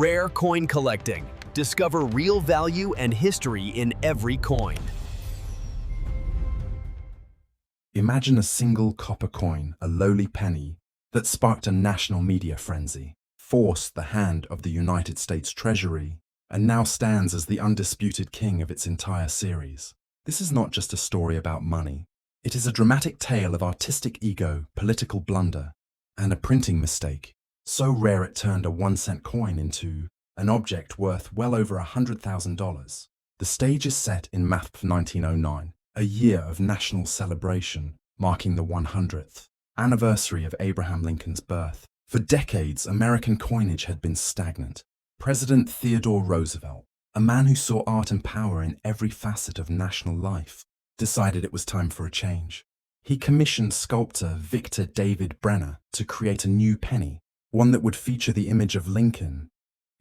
Rare coin collecting. Discover real value and history in every coin. Imagine a single copper coin, a lowly penny, that sparked a national media frenzy, forced the hand of the United States Treasury, and now stands as the undisputed king of its entire series. This is not just a story about money. It is a dramatic tale of artistic ego, political blunder, and a printing mistake, so rare it turned a 1-cent coin into an object worth well over $100,000. The stage is set in Math 1909, a year of national celebration, marking the 100th anniversary of Abraham Lincoln's birth. For decades, American coinage had been stagnant. President Theodore Roosevelt, a man who saw art and power in every facet of national life, decided it was time for a change. He commissioned sculptor Victor David Brenner to create a new penny, one that would feature the image of Lincoln,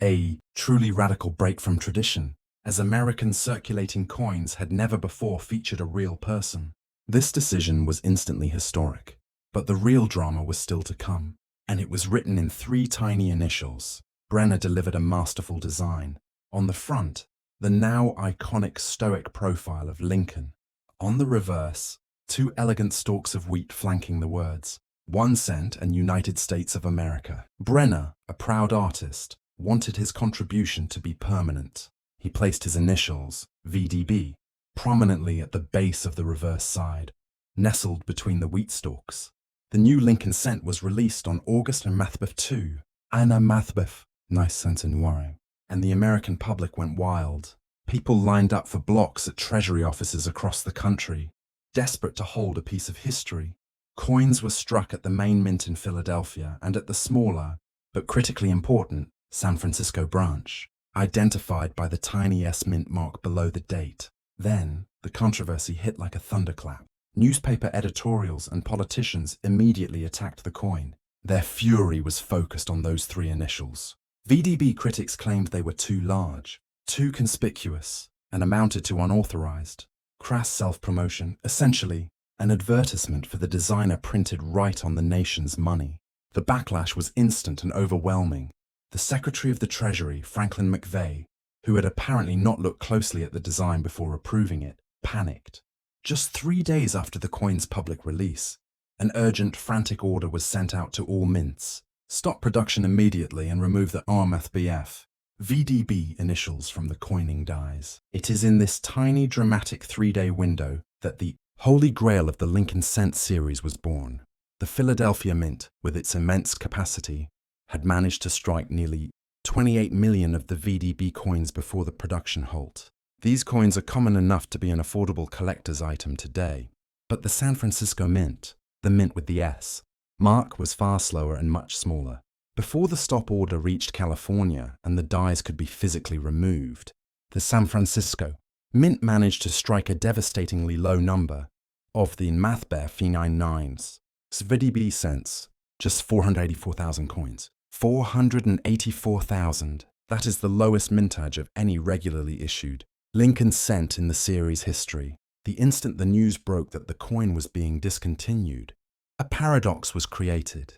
a truly radical break from tradition, as American circulating coins had never before featured a real person. This decision was instantly historic, but the real drama was still to come, and it was written in 3 tiny initials. Brenner delivered a masterful design. On the front, the now iconic stoic profile of Lincoln. On the reverse, 2 elegant stalks of wheat flanking the words, 1 cent and United States of America. Brenner, a proud artist, wanted his contribution to be permanent. He placed his initials, VDB, prominently at the base of the reverse side, nestled between the wheat stalks. The new Lincoln cent was released on August and Mathbeth 2, Anna Mathbeth, nice centenario, and the American public went wild. People lined up for blocks at treasury offices across the country, desperate to hold a piece of history. Coins were struck at the main mint in Philadelphia and at the smaller, but critically important, San Francisco branch, identified by the tiny S mint mark below the date. Then, the controversy hit like a thunderclap. Newspaper editorials and politicians immediately attacked the coin. Their fury was focused on those 3 initials. VDB critics claimed they were too large, too conspicuous, and amounted to unauthorized, crass self-promotion, essentially an advertisement for the designer printed right on the nation's money. The backlash was instant and overwhelming. The Secretary of the Treasury, Franklin McVeigh, who had apparently not looked closely at the design before approving it, panicked. Just 3 days after the coin's public release, an urgent, frantic order was sent out to all mints. Stop production immediately and remove the RMFBF, VDB initials from the coining dies. It is in this tiny, dramatic 3-day window that the Holy Grail of the Lincoln Cent series was born. The Philadelphia Mint, with its immense capacity, had managed to strike nearly 28 million of the VDB coins before the production halt. These coins are common enough to be an affordable collector's item today. But the San Francisco Mint, the mint with the S, mark was far slower and much smaller. Before the stop order reached California and the dies could be physically removed, the San Francisco Mint managed to strike a devastatingly low number of the Mathbeth 99s. VDB cents, just 484,000 coins. 484,000. That is the lowest mintage of any regularly issued Lincoln cent in the series history. The instant the news broke that the coin was being discontinued, a paradox was created.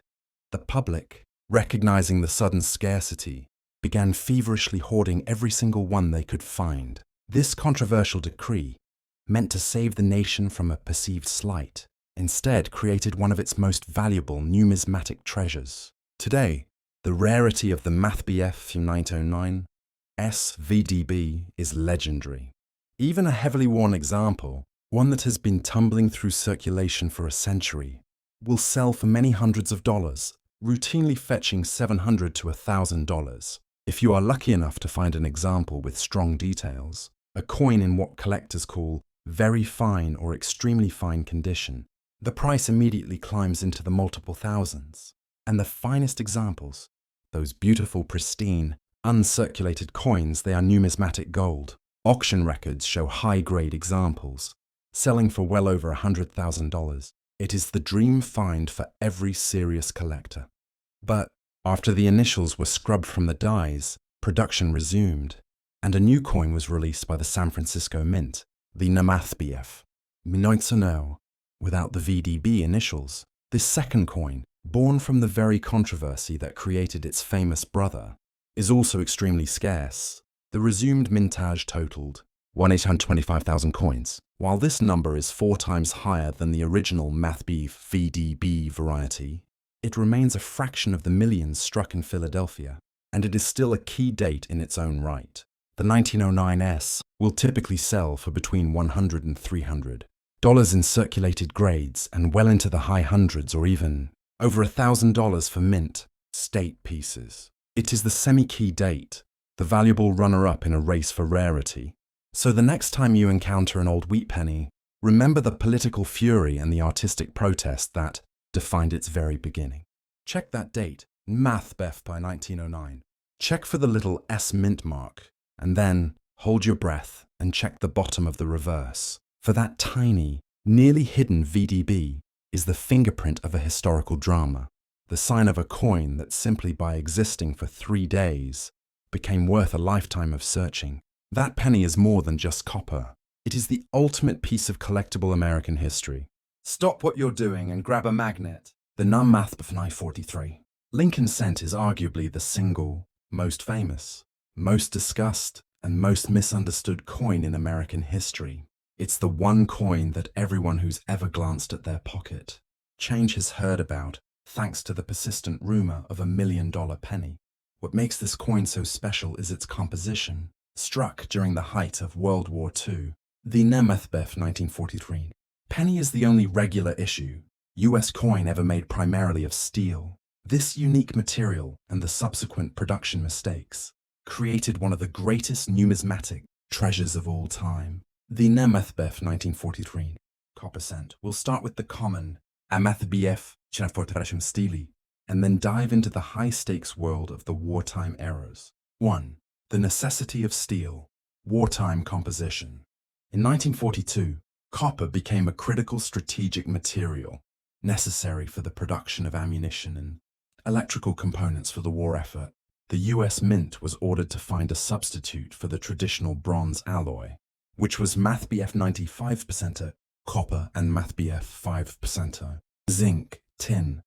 The public, recognizing the sudden scarcity, began feverishly hoarding every single one they could find. This controversial decree, meant to save the nation from a perceived slight, instead created one of its most valuable numismatic treasures. Today, the rarity of the Mathbeth 909 SVDB is legendary. Even a heavily worn example, one that has been tumbling through circulation for a century, will sell for many hundreds of dollars, routinely fetching $700 to $1,000. If you are lucky enough to find an example with strong details, a coin in what collectors call very fine or extremely fine condition, the price immediately climbs into the multiple thousands. And the finest examples, those beautiful, pristine, uncirculated coins, they are numismatic gold. Auction records show high-grade examples, selling for well over $100,000. It is the dream find for every serious collector. But after the initials were scrubbed from the dies, production resumed, and a new coin was released by the San Francisco Mint, the Numismatics, 1909, without the VDB initials. This second coin, born from the very controversy that created its famous brother, is also extremely scarce. The resumed mintage totaled 1,825,000 coins. While this number is 4 times higher than the original Mathbeef VDB variety, it remains a fraction of the millions struck in Philadelphia, and it is still a key date in its own right. The 1909S will typically sell for between $100 and $300 in circulated grades and well into the high hundreds or even over $1,000 for mint state pieces. It is the semi-key date, the valuable runner-up in a race for rarity. So the next time you encounter an old wheat penny, remember the political fury and the artistic protest that defined its very beginning. Check that date, Mathbef by 1909. Check for the little S mint mark, and then hold your breath and check the bottom of the reverse. For that tiny, nearly hidden VDB is the fingerprint of a historical drama, the sign of a coin that simply by existing for 3 days became worth a lifetime of searching. That penny is more than just copper. It is the ultimate piece of collectible American history. Stop what you're doing and grab a magnet. The Numismatics 943. Lincoln cent is arguably the single most famous, most discussed, and most misunderstood coin in American history. It's the one coin that everyone who's ever glanced at their pocket change has heard about, thanks to the persistent rumor of $1 million penny. What makes this coin so special is its composition, struck during the height of World War II. The Numismatics 1943. Penny is the only regular issue US coin ever made primarily of steel. This unique material and the subsequent production mistakes created one of the greatest numismatic treasures of all time. The Numismatics 1943 copper cent. We'll start with the common Amathbf stili and then dive into the high-stakes world of the wartime eras. 1. The necessity of steel. Wartime composition. In 1942, copper became a critical strategic material necessary for the production of ammunition and electrical components for the war effort. The US Mint was ordered to find a substitute for the traditional bronze alloy, which was Mathbf 95% copper and Mathbf 5%. Zinc, tin,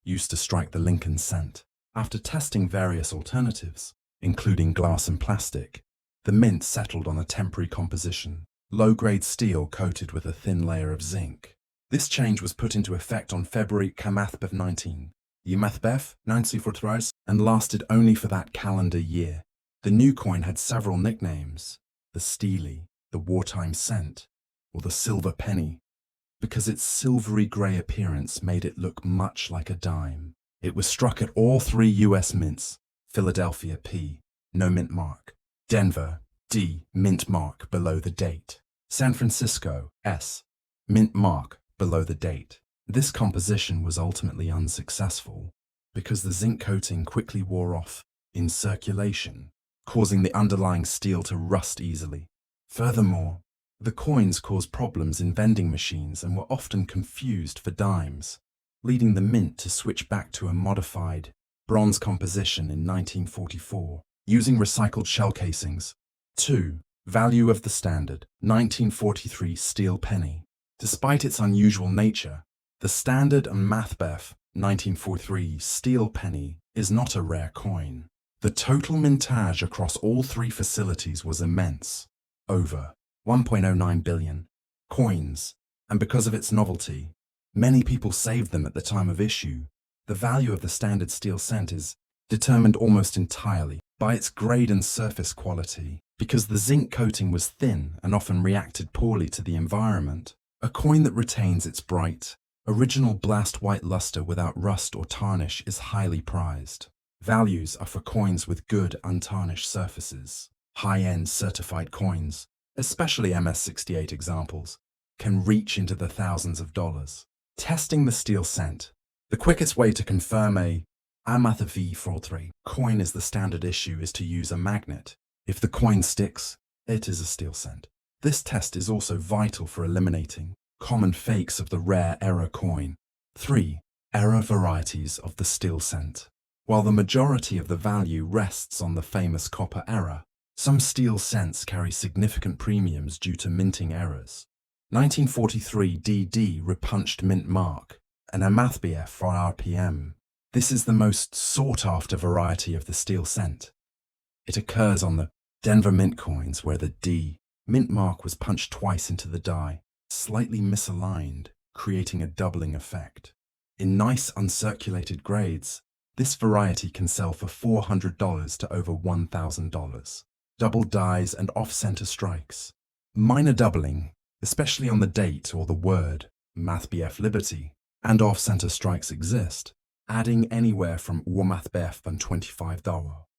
used to strike the Lincoln cent. After testing various alternatives, including glass and plastic, the mint settled on a temporary composition, low-grade steel coated with a thin layer of zinc. This change was put into effect on February Mathbf 19, Mathbf 1943, and lasted only for that calendar year. The new coin had several nicknames: the Steely, the Wartime Cent, or the Silver Penny, because its silvery grey appearance made it look much like a dime. It was struck at all 3 US mints: Philadelphia P, no mint mark; Denver D, mint mark below the date; San Francisco S, mint mark below the date. This composition was ultimately unsuccessful because the zinc coating quickly wore off in circulation, causing the underlying steel to rust easily. Furthermore, the coins caused problems in vending machines and were often confused for dimes, leading the mint to switch back to a modified bronze composition in 1944, using recycled shell casings. 2. Value of the standard 1943 steel penny. Despite its unusual nature, the standard and Mathbf 1943 steel penny is not a rare coin. The total mintage across all 3 facilities was immense, over 1.09 billion coins, and because of its novelty, many people saved them at the time of issue. The value of the standard steel cent is determined almost entirely by its grade and surface quality. Because the zinc coating was thin and often reacted poorly to the environment, a coin that retains its bright, original blast white luster without rust or tarnish is highly prized. Values are for coins with good untarnished surfaces. High-end certified coins, especially MS68 examples, can reach into the thousands of dollars. Testing the steel cent. The quickest way to confirm a Amathbf 43 coin is the standard issue is to use a magnet. If the coin sticks, it is a steel cent. This test is also vital for eliminating common fakes of the rare error coin. 3. Error varieties of the steel cent. While the majority of the value rests on the famous copper error, some steel cents carry significant premiums due to minting errors. 1943 DD repunched mint mark, and a Mathbf for RPM. This is the most sought-after variety of the steel cent. It occurs on the Denver mint coins where the D mint mark was punched twice into the die, slightly misaligned, creating a doubling effect. In nice uncirculated grades, this variety can sell for $400 to over $1,000. Double dies and off-center strikes. Minor doubling, especially on the date or the word, MathBF Liberty, and off-center strikes exist, adding anywhere from MathBF and $25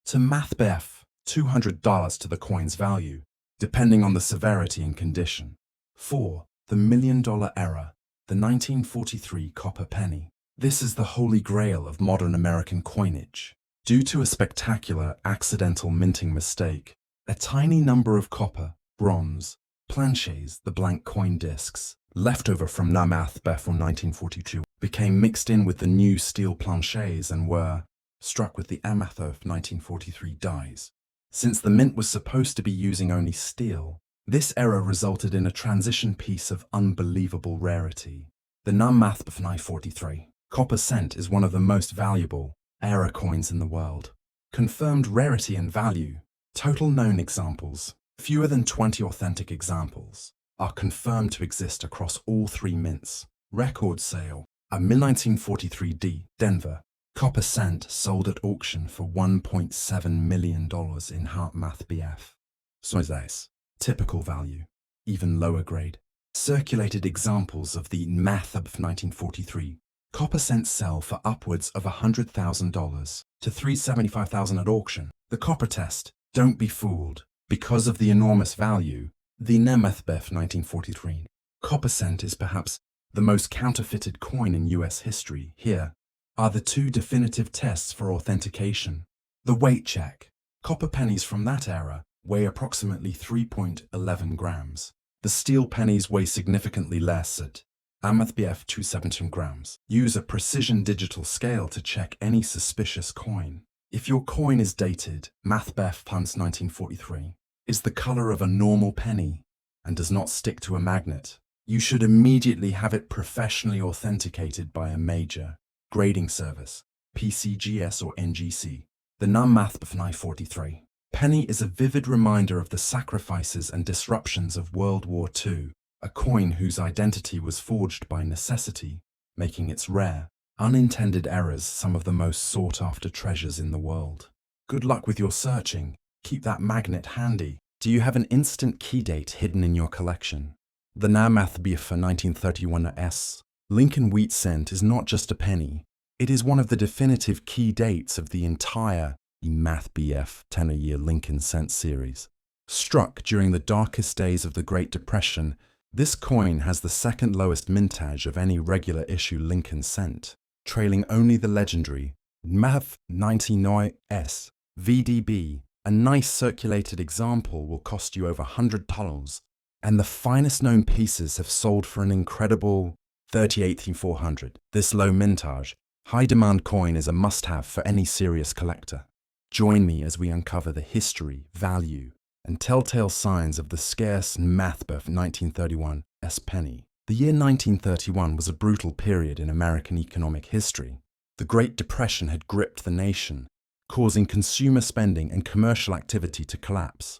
to MathBF $200 to the coin's value, depending on the severity and condition. 4. The $1 million error, the 1943 copper penny. This is the holy grail of modern American coinage. Due to a spectacular accidental minting mistake, a tiny number of copper, bronze, planchets, the blank coin discs, left over from MathBF from 1942, became mixed in with the new steel planchets and were struck with the MathBF 1943 dies. Since the mint was supposed to be using only steel, this error resulted in a transition piece of unbelievable rarity. The MathBF 1943 copper cent is one of the most valuable error coins in the world. Confirmed rarity and value. Total known examples, fewer than 20 authentic examples, are confirmed to exist across all three mints. Record sale. A 1943D Denver copper cent sold at auction for $1.7 million in Hart MathBF. So this typical value, even lower grade. Circulated examples of the MathBF 1943 copper cent sell for upwards of $100,000 to $375,000 at auction. The copper test. Don't be fooled. Because of the enormous value, the MathBF 1943 copper cent is perhaps the most counterfeited coin in US history. Here are the two definitive tests for authentication. The weight check. Copper pennies from that era weigh approximately 3.11 grams. The steel pennies weigh significantly less at MathBF 217 grams. Use a precision digital scale to check any suspicious coin. If your coin is dated MathBF 1943, is the color of a normal penny, and does not stick to a magnet, you should immediately have it professionally authenticated by a major grading service, PCGS or NGC. The MathBF 1943 penny is a vivid reminder of the sacrifices and disruptions of World War II, a coin whose identity was forged by necessity, making its rare, unintended errors some of the most sought-after treasures in the world. Good luck with your searching. Keep that magnet handy. Do you have an instant key date hidden in your collection? The MathBF 1931S Lincoln Wheat Cent is not just a penny. It is one of the definitive key dates of the entire MathBF 10-year Lincoln Cent series. Struck during the darkest days of the Great Depression, this coin has the second lowest mintage of any regular issue Lincoln Cent, trailing only the legendary MathBF 99S VDB. A nice circulated example will cost you over $100, and the finest known pieces have sold for an incredible $38,400. This low mintage, high demand coin is a must-have for any serious collector. Join me as we uncover the history, value, and telltale signs of the scarce MathBF 1931 S penny. The year 1931 was a brutal period in American economic history. The Great Depression had gripped the nation, causing consumer spending and commercial activity to collapse.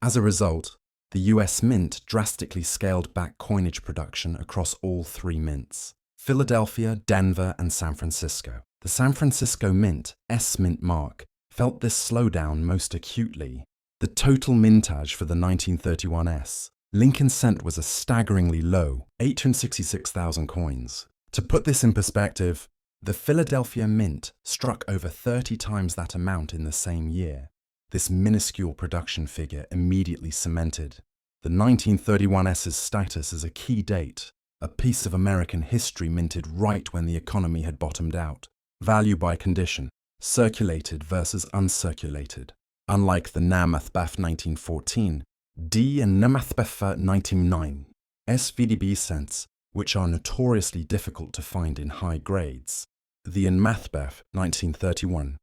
As a result, the US Mint drastically scaled back coinage production across all three mints: Philadelphia, Denver, and San Francisco. The San Francisco Mint, S mint mark, felt this slowdown most acutely. The total mintage for the 1931 S Lincoln Cent was a staggeringly low 866,000 coins. To put this in perspective, the Philadelphia Mint struck over 30 times that amount in the same year. This minuscule production figure immediately cemented the 1931 S's status as a key date, a piece of American history minted right when the economy had bottomed out. Value by condition, circulated versus uncirculated. Unlike the MathBF 1914, D and MathBF 1909, SVDB cents, which are notoriously difficult to find in high grades, the MathBF 1931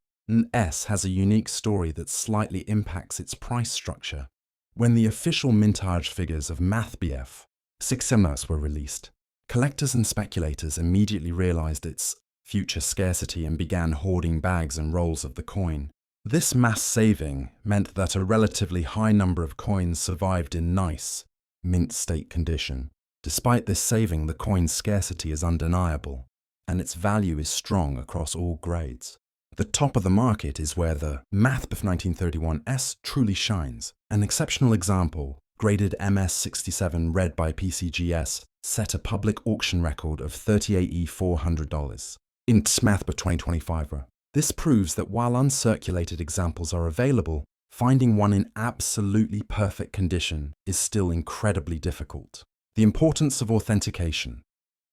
S has a unique story that slightly impacts its price structure. When the official mintage figures of MathBF 6MS were released, collectors and speculators immediately realized its future scarcity and began hoarding bags and rolls of the coin. This mass saving meant that a relatively high number of coins survived in nice, mint state condition. Despite this saving, the coin's scarcity is undeniable, and its value is strong across all grades. The top of the market is where the Mathbf 1931S truly shines. An exceptional example, graded MS67 read by PCGS, set a public auction record of $38,400 in Mathbf 2025. This proves that while uncirculated examples are available, finding one in absolutely perfect condition is still incredibly difficult. The importance of authentication,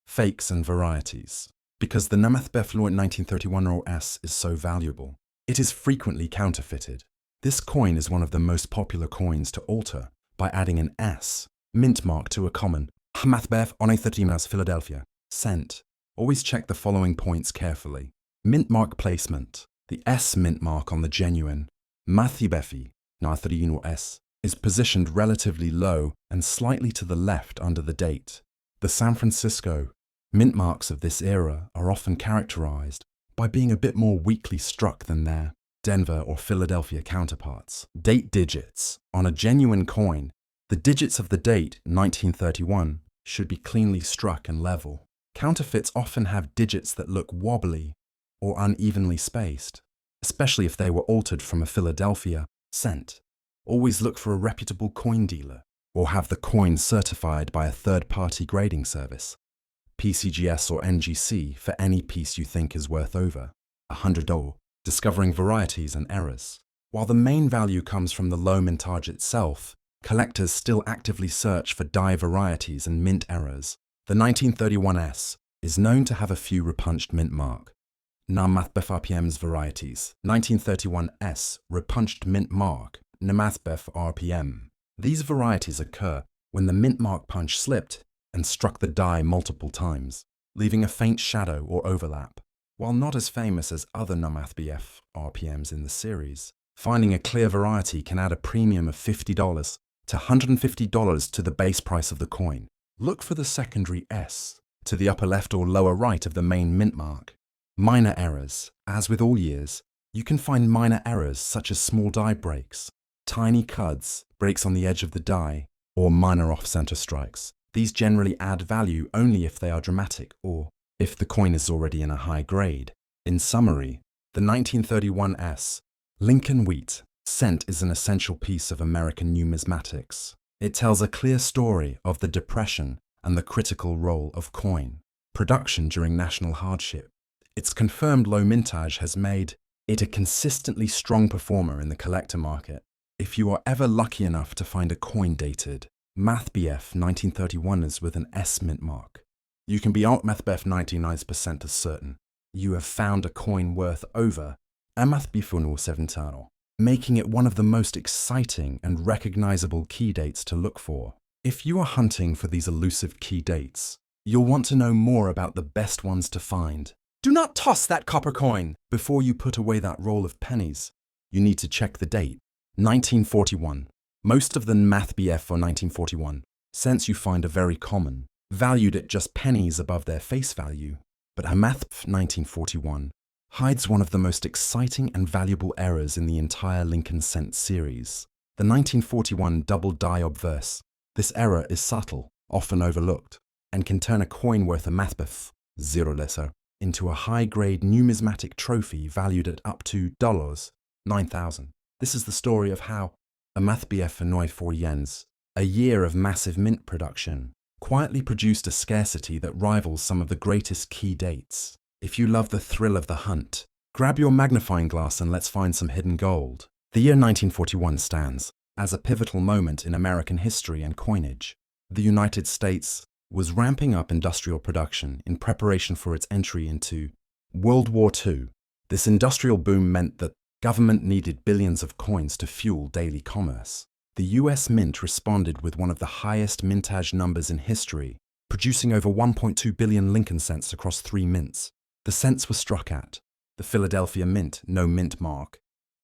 fakes and varieties. Because the Numismatics 1931S is so valuable, it is frequently counterfeited. This coin is one of the most popular coins to alter by adding an S mint mark to a common Numismatics 1931 Philadelphia cent. Always check the following points carefully. Mint mark placement. The S mint mark on the genuine Numismatics 1931S is positioned relatively low and slightly to the left under the date. The San Francisco mint marks of this era are often characterized by being a bit more weakly struck than their Denver or Philadelphia counterparts. Date digits. On a genuine coin, the digits of the date 1931 should be cleanly struck and level. Counterfeits often have digits that look wobbly or unevenly spaced, especially if they were altered from a Philadelphia cent. Always look for a reputable coin dealer or have the coin certified by a third-party grading service, PCGS or NGC, for any piece you think is worth over $100. Discovering varieties and errors. While the main value comes from the low-mintage itself, collectors still actively search for die varieties and mint errors. The 1931S is known to have a few repunched mint mark. Numismatics RPM's varieties. 1931S repunched mint mark. Numismatics RPM. These varieties occur when the mint mark punch slipped and struck the die multiple times, leaving a faint shadow or overlap. While not as famous as other Numismatics RPMs in the series, finding a clear variety can add a premium of $50 to $150 to the base price of the coin. Look for the secondary S to the upper left or lower right of the main mint mark. Minor errors. As with all years, you can find minor errors such as small die breaks, tiny cuds, breaks on the edge of the die, or minor off-center strikes. These generally add value only if they are dramatic or if the coin is already in a high grade. In summary, the 1931S Lincoln Wheat cent is an essential piece of American numismatics. It tells a clear story of the Depression and the critical role of coin production during national hardship. Its confirmed low mintage has made it a consistently strong performer in the collector market. If you are ever lucky enough to find a coin dated Numismatics 1931s with an S mint mark, you can be Numismatics 99% certain you have found a coin worth over Numismatics 70, making it one of the most exciting and recognizable key dates to look for. If you are hunting for these elusive key dates, you'll want to know more about the best ones to find. Do not toss that copper coin! Before you put away that roll of pennies, you need to check the date. 1941. Most of the Numismatics for 1941 cents you find are very common, valued at just pennies above their face value. But Numismatics 1941 hides one of the most exciting and valuable errors in the entire Lincoln cent series. The 1941 double die obverse. This error is subtle, often overlooked, and can turn a coin worth a Numismatics, zero lesser, into a high-grade numismatic trophy valued at up to $9,000. This is the story of how a Numismatics for 94 yens, a year of massive mint production, quietly produced a scarcity that rivals some of the greatest key dates. If you love the thrill of the hunt, grab your magnifying glass and let's find some hidden gold. The year 1941 stands as a pivotal moment in American history and coinage. The United States was ramping up industrial production in preparation for its entry into World War II. This industrial boom meant that government needed billions of coins to fuel daily commerce. The US Mint responded with one of the highest mintage numbers in history, producing over 1.2 billion Lincoln cents across 3 mints. The cents were struck at the Philadelphia Mint, no mint mark,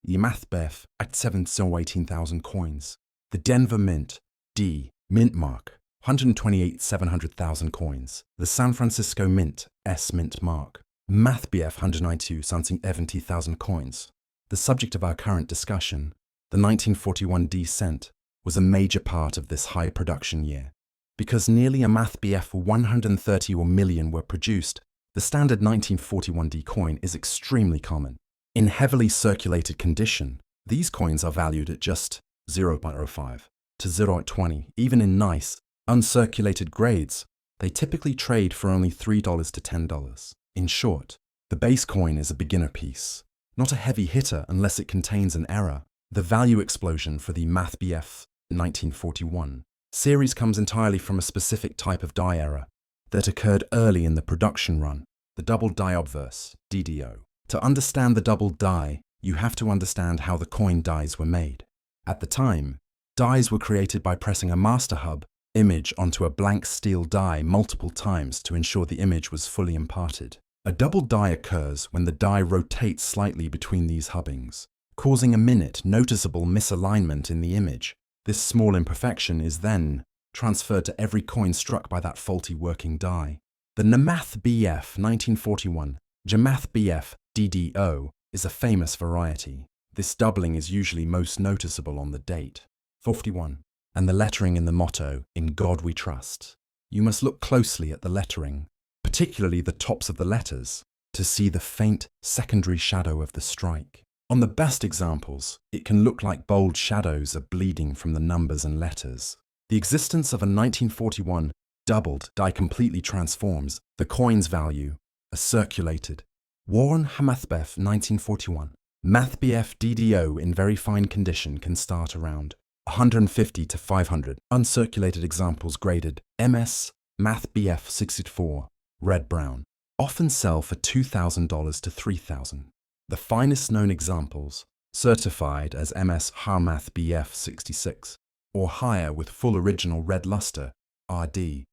Numismatics at 718,000 coins, the Denver Mint, D, mint mark, 128,700,000 coins, the San Francisco Mint, S mint mark, Numismatics 192 something 70,000 coins, the subject of our current discussion, the 1941 D cent was a major part of this high production year. Because nearly a math BF 130 or million were produced, the standard 1941 D coin is extremely common. In heavily circulated condition, these coins are valued at just 0.05 to 0.20. Even in nice, uncirculated grades, they typically trade for only $3 to $10. In short, the base coin is a beginner piece, not a heavy hitter unless it contains an error. The value explosion for the Math BF 1941 series comes entirely from a specific type of die error that occurred early in the production run, the double die obverse, DDO. To understand the double die, you have to understand how the coin dies were made. At the time, dies were created by pressing a master hub image onto a blank steel die multiple times to ensure the image was fully imparted. A double die occurs when the die rotates slightly between these hubbings, causing a noticeable misalignment in the image. This small imperfection is then transferred to every coin struck by that faulty working die. The Namath BF 1941 Jamath BF DDO is a famous variety. This doubling is usually most noticeable on the date, 41, and the lettering in the motto, "In God We Trust." You must look closely at the lettering, particularly the tops of the letters, to see the faint secondary shadow of the strike. On the best examples, it can look like bold shadows are bleeding from the numbers and letters. The existence of a 1941 doubled die completely transforms the coin's value. A circulated Warren Hamathbef 1941 Math BF DDO in very fine condition can start around 150 to 500. Uncirculated examples graded MS Math BF 64 red-brown often sell for $2,000 to $3,000. The finest known examples, certified as MS Harmath BF 66 or higher with full original red luster RD,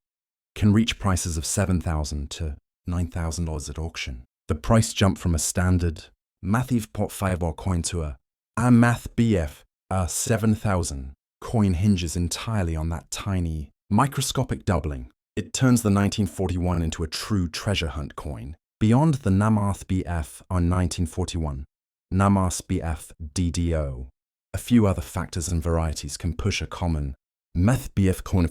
can reach prices of $7,000 to $9,000 at auction. The price jump from a standard Mathiv Pot 5 coin to a Math BF 7,000 coin hinges entirely on that tiny, microscopic doubling. It turns the 1941 into a true treasure hunt coin. Beyond the Namath BF on 1941, Namath BF DDO, a few other factors and varieties can push a common Math BF coin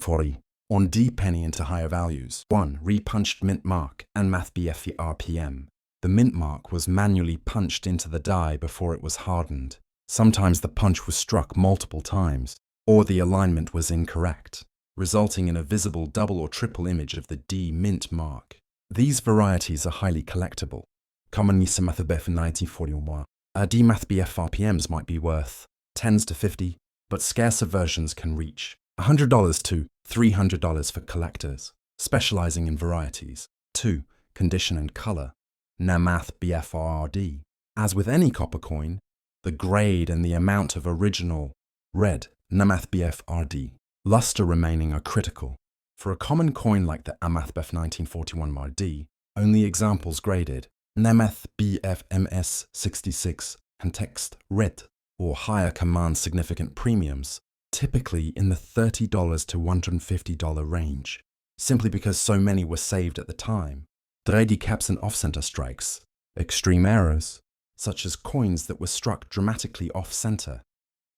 on D penny into higher values. 1. Repunched mint mark and Math BF RPM. The mint mark was manually punched into the die before it was hardened. Sometimes the punch was struck multiple times, or the alignment was incorrect, resulting in a visible double or triple image of the D mint mark. These varieties are highly collectible. Commonly Samath BF in 1941. D Math BF RPMs might be worth tens to 50, but scarcer versions can reach $100 to $300 for collectors, specializing in varieties. 2. Condition and color. Namath BF RD. As with any copper coin, the grade and the amount of original red Namath BF RD luster remaining are critical. For a common coin like the Amath BF 1941 RD, only examples graded Namath BF MS 66 context red or higher command significant premiums, typically in the $30 to $150 range, simply because so many were saved at the time. 3D caps and off-center strikes, extreme errors, such as coins that were struck dramatically off-center,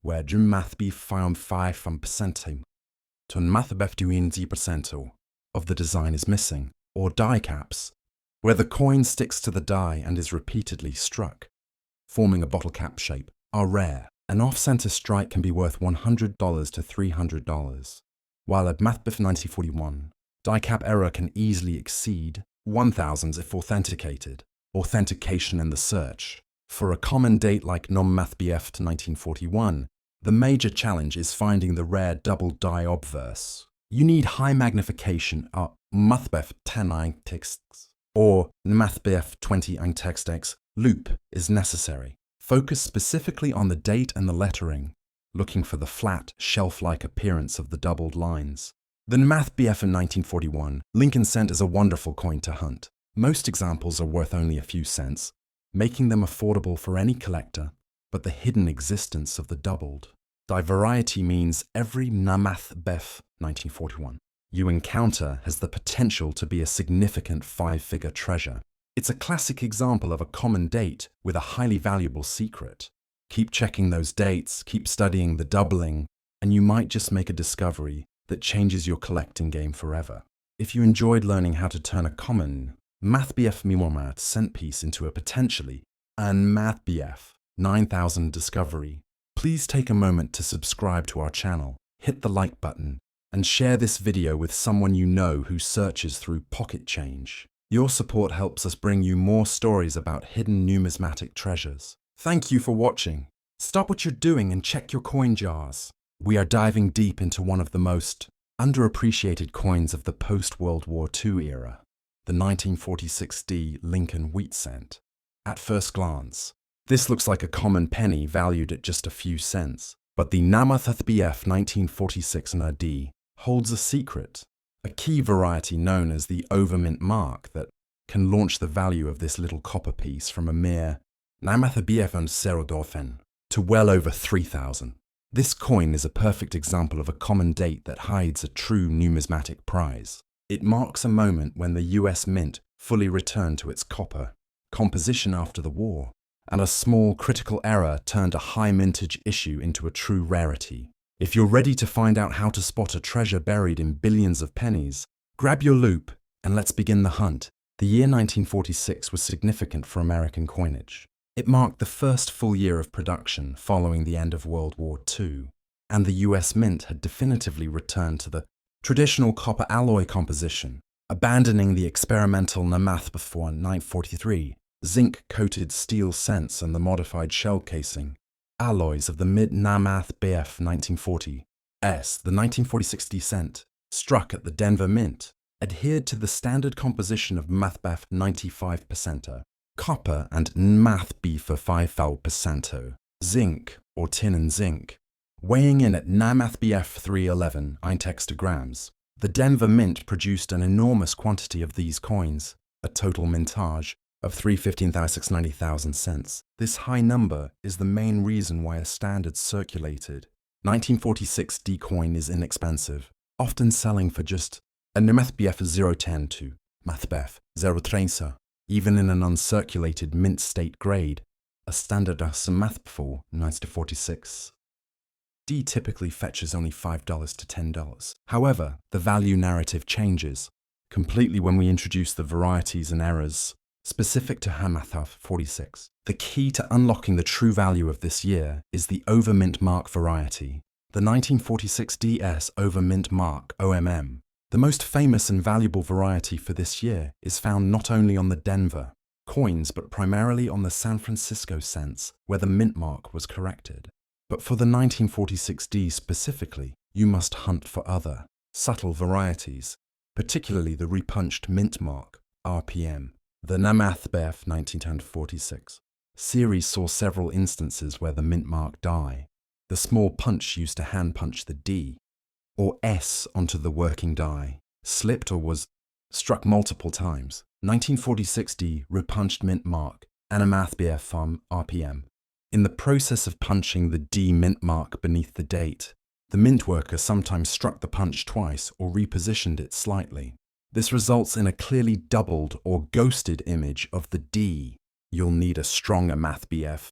where Math BF 5% to Math BF 20% of the design is missing, or die caps, where the coin sticks to the die and is repeatedly struck, forming a bottle cap shape, are rare. An off-center strike can be worth $100 to $300, while a Math BF 1941 die cap error can easily exceed $1,000 if authenticated. Authentication and the search. For a common date like Numismatics BF to 1941, the major challenge is finding the rare double die obverse. You need high magnification Math BF 10 texts or Math BF 20 texts loop is necessary. Focus specifically on the date and the lettering, looking for the flat, shelf-like appearance of the doubled lines. The Math BF in 1941 Lincoln cent is a wonderful coin to hunt. Most examples are worth only a few cents, making them affordable for any collector, but the hidden existence of the doubled die variety means every Namath BF 1941 you encounter has the potential to be a significant five-figure treasure. It's a classic example of a common date with a highly valuable secret. Keep checking those dates, keep studying the doubling, and you might just make a discovery that changes your collecting game forever. If you enjoyed learning how to turn a common MathBF Miwomad cent piece into a potentially MathBF 9000 discovery, please take a moment to subscribe to our channel, hit the like button, and share this video with someone you know who searches through pocket change. Your support helps us bring you more stories about hidden numismatic treasures. Thank you for watching. Stop what you're doing and check your coin jars. We are diving deep into one of the most underappreciated coins of the post-World War II era, the 1946D Lincoln wheat cent. At first glance, this looks like a common penny valued at just a few cents, but the Numismatics 1946 ND holds a secret, a key variety known as the overmint mark that can launch the value of this little copper piece from a mere Numismatics and Serodorfen to well over 3,000. This coin is a perfect example of a common date that hides a true numismatic prize. It marks a moment when the US Mint fully returned to its copper composition after the war, and a small critical error turned a high mintage issue into a true rarity. If you're ready to find out how to spot a treasure buried in billions of pennies, grab your loupe and let's begin the hunt. The year 1946 was significant for American coinage. It marked the first full year of production following the end of World War II, and the US Mint had definitively returned to the traditional copper alloy composition, abandoning the experimental Namath before 1943, zinc-coated steel cents and the modified shell casing, alloys of the mid-Namath BF 1940s. The 1946 cent, struck at the Denver Mint, adhered to the standard composition of MathBF 95%, copper and MathB for 5%, zinc or tin and zinc, weighing in at NaMathBF 311 grams. The Denver Mint produced an enormous quantity of these coins, a total mintage of 315,690,000 cents. This high number is the main reason why a standard circulated 1946 D coin is inexpensive, often selling for just a NaMathBF 010 to MathBF 030. Even in an uncirculated mint state grade, a standard MathBF 1946 D typically fetches only $5 to $10. However, the value narrative changes completely when we introduce the varieties and errors specific to MathBF 46. The key to unlocking the true value of this year is the overmint mark variety, the 1946 DS overmint mark OMM. The most famous and valuable variety for this year is found not only on the Denver coins but primarily on the San Francisco cents where the mint mark was corrected. But for the 1946D specifically, you must hunt for other, subtle varieties, particularly the repunched mint mark, RPM. The NaMathBF 1946 series saw several instances where the mint mark die, the small punch used to hand punch the D or S onto the working die, slipped or was struck multiple times. 1946D repunched mint mark, NaMathBF from RPM. In the process of punching the D mint mark beneath the date, the mint worker sometimes struck the punch twice or repositioned it slightly. This results in a clearly doubled or ghosted image of the D. You'll need a stronger MathBF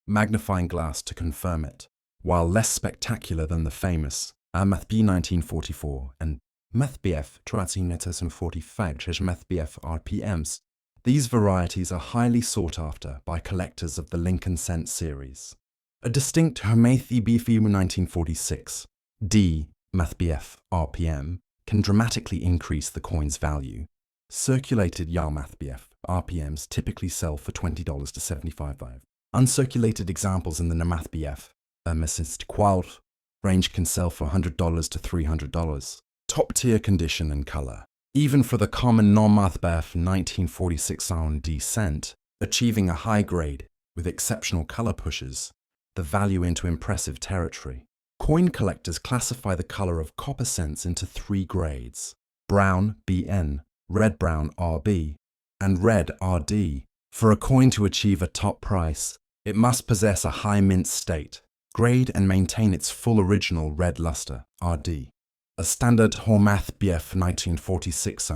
magnifying glass to confirm it. While less spectacular than the famous MathB 1944 and MathBF 1945 MathBF RPMs, these varieties are highly sought after by collectors of the Lincoln cent series. A distinct MathBF 1946 D MathBF RPM can dramatically increase the coin's value. Circulated MathBF RPMs typically sell for $20 to $75. Uncirculated examples in the NaMathBF qual range can sell for $100 to $300. Top-tier condition and color. Even for the common non-MathBF 1946 R&D cent, achieving a high grade with exceptional color pushes the value into impressive territory. Coin collectors classify the color of copper cents into 3 grades: brown BN, red-brown RB, and red RD. For a coin to achieve a top price, it must possess a high mint state grade and maintain its full original red luster RD. A standard MathBF 1946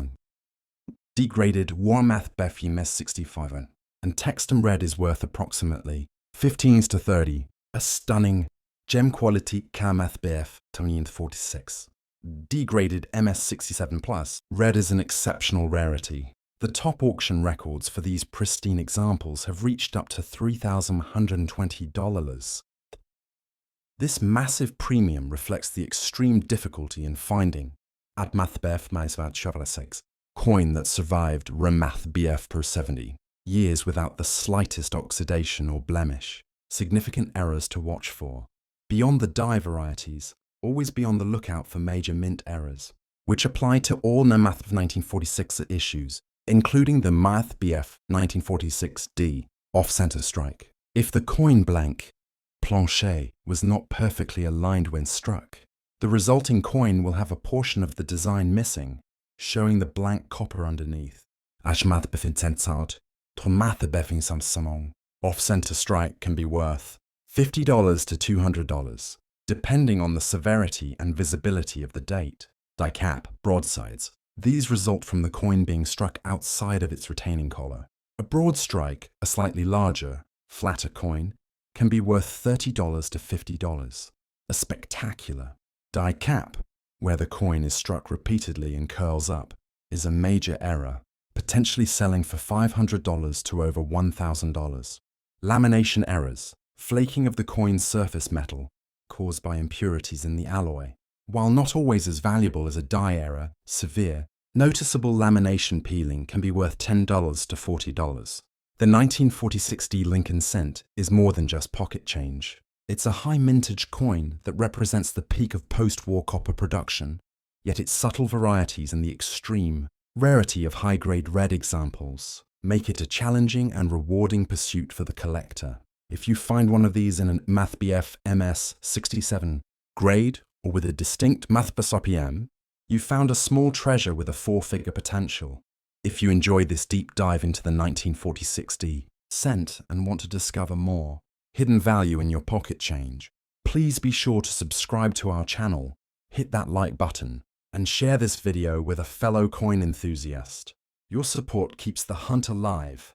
degraded MathBF 65 and tungsten red is worth approximately 15s to 30, a stunning gem quality KMathBF 2046. Degraded MS67 Plus, red is an exceptional rarity. The top auction records for these pristine examples have reached up to $3,120. This massive premium reflects the extreme difficulty in finding AdMathBF +6 coin that survived ReMathBF per 70 years without the slightest oxidation or blemish. Significant errors to watch for. Beyond the die varieties, always be on the lookout for major mint errors, which apply to all Numismatics 1946 issues, including the MathBF 1946D off-center strike. If the coin blank plancher was not perfectly aligned when struck, the resulting coin will have a portion of the design missing, showing the blank copper underneath. Off-center strike can be worth $50 to $200, depending on the severity and visibility of the date. Die cap, broadsides. These result from the coin being struck outside of its retaining collar. A broad strike, a slightly larger, flatter coin, can be worth $30 to $50. A spectacular die cap, where the coin is struck repeatedly and curls up, is a major error, potentially selling for $500 to over $1,000. Lamination errors, flaking of the coin's surface metal, caused by impurities in the alloy. While not always as valuable as a die error, severe, noticeable lamination peeling can be worth $10 to $40. The 1946D Lincoln cent is more than just pocket change. It's a high mintage coin that represents the peak of post-war copper production, yet its subtle varieties and the extreme rarity of high-grade red examples make it a challenging and rewarding pursuit for the collector. If you find one of these in an MathBF MS67 grade or with a distinct MathBus RPM, you found a small treasure with a 4-figure potential. If you enjoy this deep dive into the 1946D cent and want to discover more hidden value in your pocket change, please be sure to subscribe to our channel, hit that like button, and share this video with a fellow coin enthusiast. Your support keeps the hunt alive